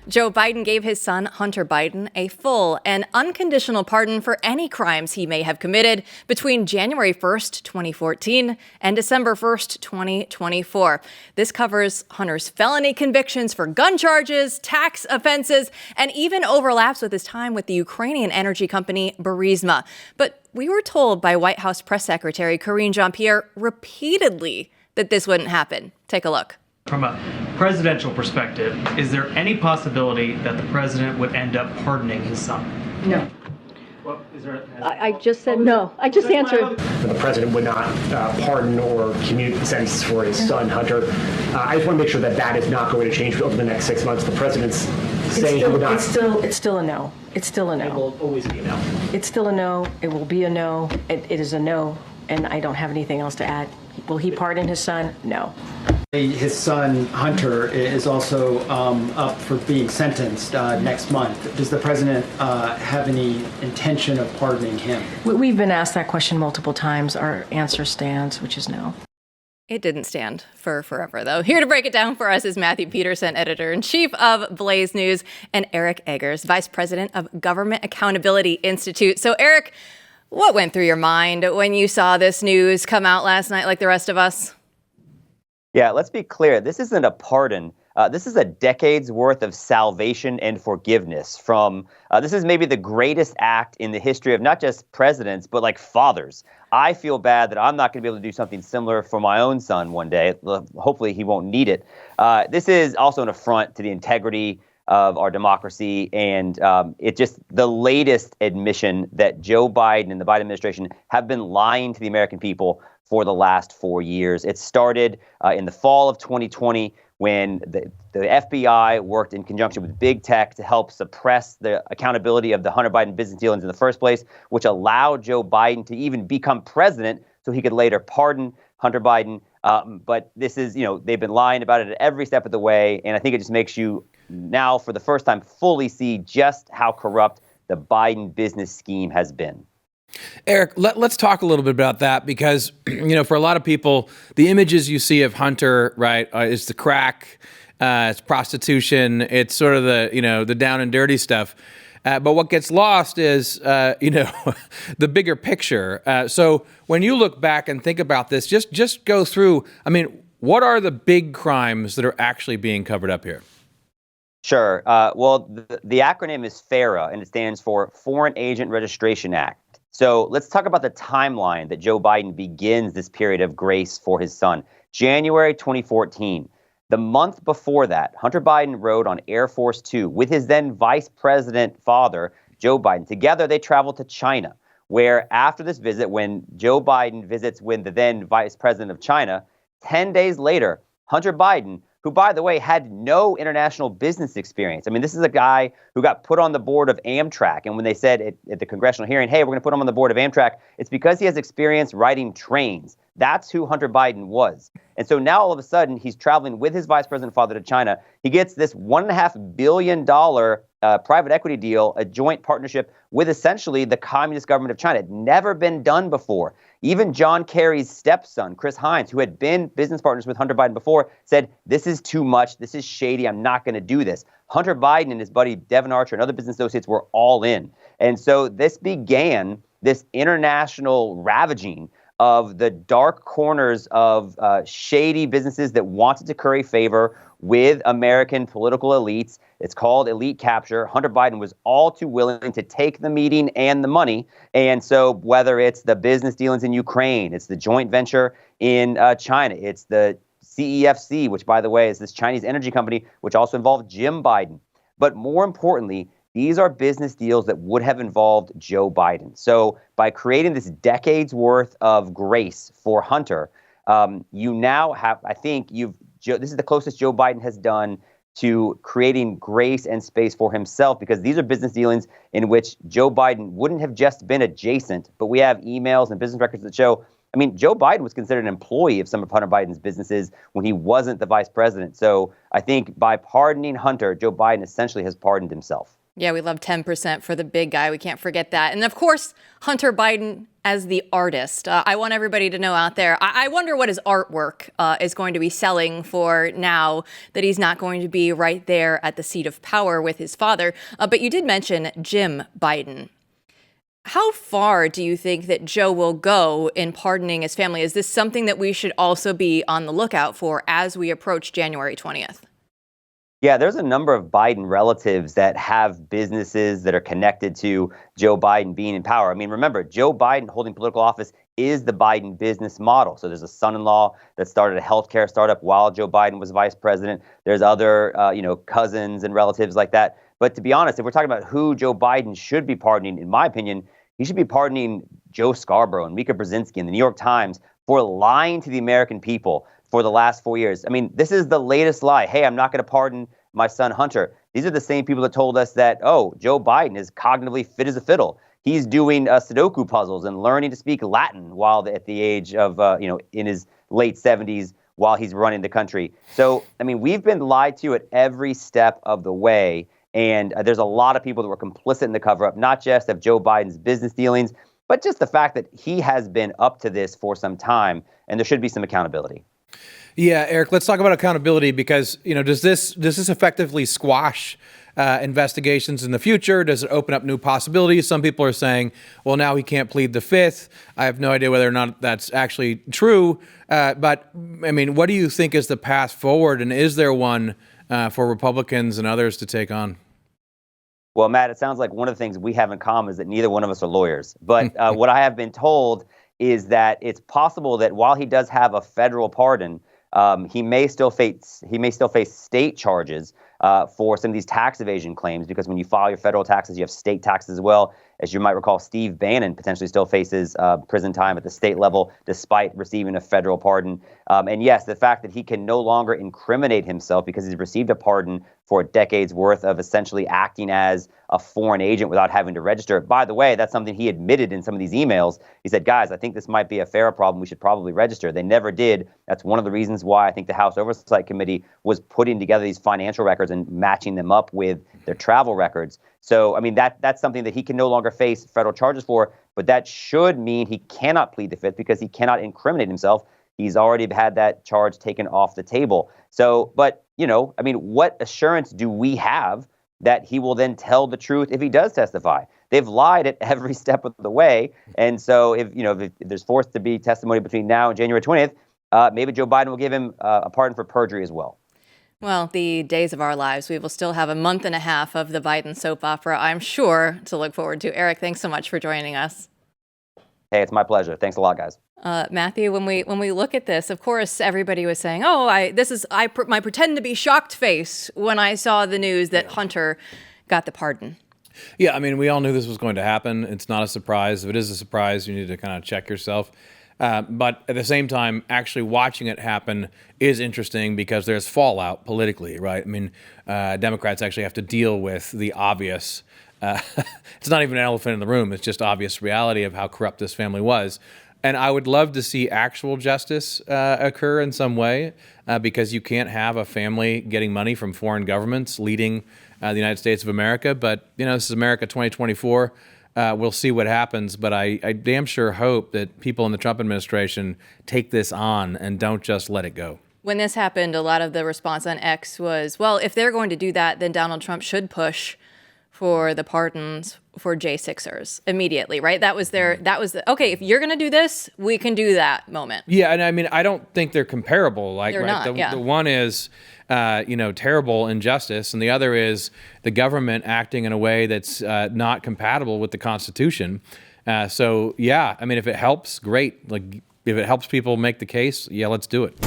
Joe Biden gave his son, Hunter Biden, a full and unconditional pardon for any crimes he may have committed between January 1st, 2014 and December 1st, 2024. This covers Hunter's felony convictions for gun charges, tax offenses, and even overlaps with his time with the Ukrainian energy company Burisma. But we were told by White House Press Secretary Jean-Pierre repeatedly that this wouldn't happen. Take a look. From a presidential perspective, is there any possibility that the president would end up pardoning his son? No. Well, I just said no. I just answered. The president would not pardon or commute the sentences for his son, Hunter. I just want to make sure that that is not going to change over the next 6 months. The president's saying he would not. It's still a no. It's still a no. It will always be a no. It's still a no. It will be a no. It is a no. And I don't have anything else to add. Will he pardon his son? No. His son, Hunter, is also up for being sentenced next month. Does the president have any intention of pardoning him? We've been asked that question multiple times. Our answer stands, which is no. It didn't stand for forever, though. Here to break it down for us is Matthew Peterson, editor-in-chief of Blaze News, and Eric Eggers, vice president of Government Accountability Institute. So, Eric, what went through your mind when you saw this news come out last night like the rest of us? Yeah, let's be clear. This isn't a pardon. This is a decade's worth of salvation and forgiveness from, this is maybe the greatest act in the history of not just presidents, but like fathers. I feel bad that I'm not going to be able to do something similar for my own son one day. Hopefully he won't need it. This is also an affront to the integrity of our democracy. And it's just the latest admission that Joe Biden and the Biden administration have been lying to the American people for the last 4 years. It started in the fall of 2020 when the FBI worked in conjunction with big tech to help suppress the accountability of the Hunter Biden business dealings in the first place, which allowed Joe Biden to even become president so he could later pardon Hunter Biden. But this is, they've been lying about it at every step of the way. And I think it just makes you now, for the first time, fully see just how corrupt the Biden business scheme has been. Eric, let's talk a little bit about that because, for a lot of people, the images you see of Hunter, right, is the crack, it's prostitution, it's sort of the down and dirty stuff. But what gets lost is, the bigger picture. So when you look back and think about this, just go through, what are the big crimes that are actually being covered up here? Sure. Well, the acronym is FARA, and it stands for Foreign Agent Registration Act. So let's talk about the timeline that Joe Biden begins this period of grace for his son. January 2014. The month before that, Hunter Biden rode on Air Force Two with his then vice president father, Joe Biden. Together, they traveled to China, where after this visit, when Joe Biden visits with the then vice president of China, 10 days later, Hunter Biden, who, by the way, had no international business experience. This is a guy who got put on the board of Amtrak. And when they said at the congressional hearing, hey, we're going to put him on the board of Amtrak, it's because he has experience riding trains. That's who Hunter Biden was. And so now all of a sudden, he's traveling with his vice president father to China. He gets this $1.5 billion private equity deal, a joint partnership with essentially the Communist government of China. It had never been done before. Even John Kerry's stepson, Chris Hines, who had been business partners with Hunter Biden before, said, this is too much. This is shady. I'm not going to do this. Hunter Biden and his buddy Devin Archer and other business associates were all in. And so this began this international ravaging of the dark corners of shady businesses that wanted to curry favor with American political elites. It's called elite capture. Hunter Biden was all too willing to take the meeting and the money. And so whether it's the business dealings in Ukraine, it's the joint venture in China, it's the CEFC, which, by the way, is this Chinese energy company, which also involved Jim Biden. But more importantly, these are business deals that would have involved Joe Biden. So by creating this decade's worth of grace for Hunter, you now have, this is the closest Joe Biden has done to creating grace and space for himself, because these are business dealings in which Joe Biden wouldn't have just been adjacent, but we have emails and business records that show, Joe Biden was considered an employee of some of Hunter Biden's businesses when he wasn't the vice president. So I think by pardoning Hunter, Joe Biden essentially has pardoned himself. Yeah, we love 10% for the big guy. We can't forget that. And of course, Hunter Biden as the artist. I want everybody to know out there, I wonder what his artwork is going to be selling for now that he's not going to be right there at the seat of power with his father. But you did mention Jim Biden. How far do you think that Joe will go in pardoning his family? Is this something that we should also be on the lookout for as we approach January 20th? Yeah, there's a number of Biden relatives that have businesses that are connected to Joe Biden being in power. I mean, remember, Joe Biden holding political office is the Biden business model. So there's a son-in-law that started a healthcare startup while Joe Biden was vice president. There's other, cousins and relatives like that. But to be honest, if we're talking about who Joe Biden should be pardoning, in my opinion, he should be pardoning Joe Scarborough and Mika Brzezinski in the New York Times for lying to the American people for the last 4 years. I mean, this is the latest lie. Hey, I'm not going to pardon my son Hunter. These are the same people that told us that, Joe Biden is cognitively fit as a fiddle. He's doing Sudoku puzzles and learning to speak Latin while at the age of, in his late 70s while he's running the country. So, I mean, we've been lied to at every step of the way. And there's a lot of people that were complicit in the cover-up, not just of Joe Biden's business dealings, but just the fact that he has been up to this for some time, and there should be some accountability. Yeah, Eric, let's talk about accountability because, does this effectively squash investigations in the future? Does it open up new possibilities? Some people are saying, well, now he can't plead the fifth. I have no idea whether or not that's actually true. But, I mean, what do you think is the path forward? And is there one for Republicans and others to take on? Well, Matt, it sounds like one of the things we have in common is that neither one of us are lawyers. But what I have been told is that it's possible that while he does have a federal pardon, he may still face state charges for some of these tax evasion claims, because when you file your federal taxes, you have state taxes as well. As you might recall, Steve Bannon potentially still faces prison time at the state level despite receiving a federal pardon. And yes, the fact that he can no longer incriminate himself because he's received a pardon for a decade's worth of essentially acting as a foreign agent without having to register. By the way, that's something he admitted in some of these emails. He said, guys, I think this might be a FARA problem. We should probably register. They never did. That's one of the reasons why I think the House Oversight Committee was putting together these financial records and matching them up with their travel records. So, I mean, that's something that he can no longer face federal charges for, but that should mean he cannot plead the fifth because he cannot incriminate himself. He's already had that charge taken off the table. So, but, I mean, what assurance do we have that he will then tell the truth if he does testify? They've lied at every step of the way. And so if there's forced to be testimony between now and January 20th, maybe Joe Biden will give him a pardon for perjury as well. Well, the days of our lives, we will still have a month and a half of the Biden soap opera, I'm sure, to look forward to. Eric, thanks so much for joining us. Hey, it's my pleasure. Thanks a lot, guys. Matthew, when we look at this, of course, everybody was saying, my pretend to be shocked face when I saw the news that Hunter got the pardon. Yeah, I mean, we all knew this was going to happen. It's not a surprise. If it is a surprise, you need to kind of check yourself. But at the same time, actually watching it happen is interesting because there's fallout politically, right? I mean, Democrats actually have to deal with the obvious. It's not even an elephant in the room. It's just obvious reality of how corrupt this family was. And I would love to see actual justice occur in some way because you can't have a family getting money from foreign governments leading the United States of America. But, this is America 2024. We'll see what happens, but I damn sure hope that people in the Trump administration take this on and don't just let it go. When this happened, a lot of the response on X was, well, if they're going to do that, then Donald Trump should push for the pardons for J6ers immediately, right? That was okay, if you're going to do this, we can do that moment. Yeah, and I mean, I don't think they're comparable. Like, they're right? not, The one is, terrible injustice, and the other is the government acting in a way that's not compatible with the Constitution. So, yeah, I mean, if it helps, great. Like, if it helps people make the case, yeah, let's do it.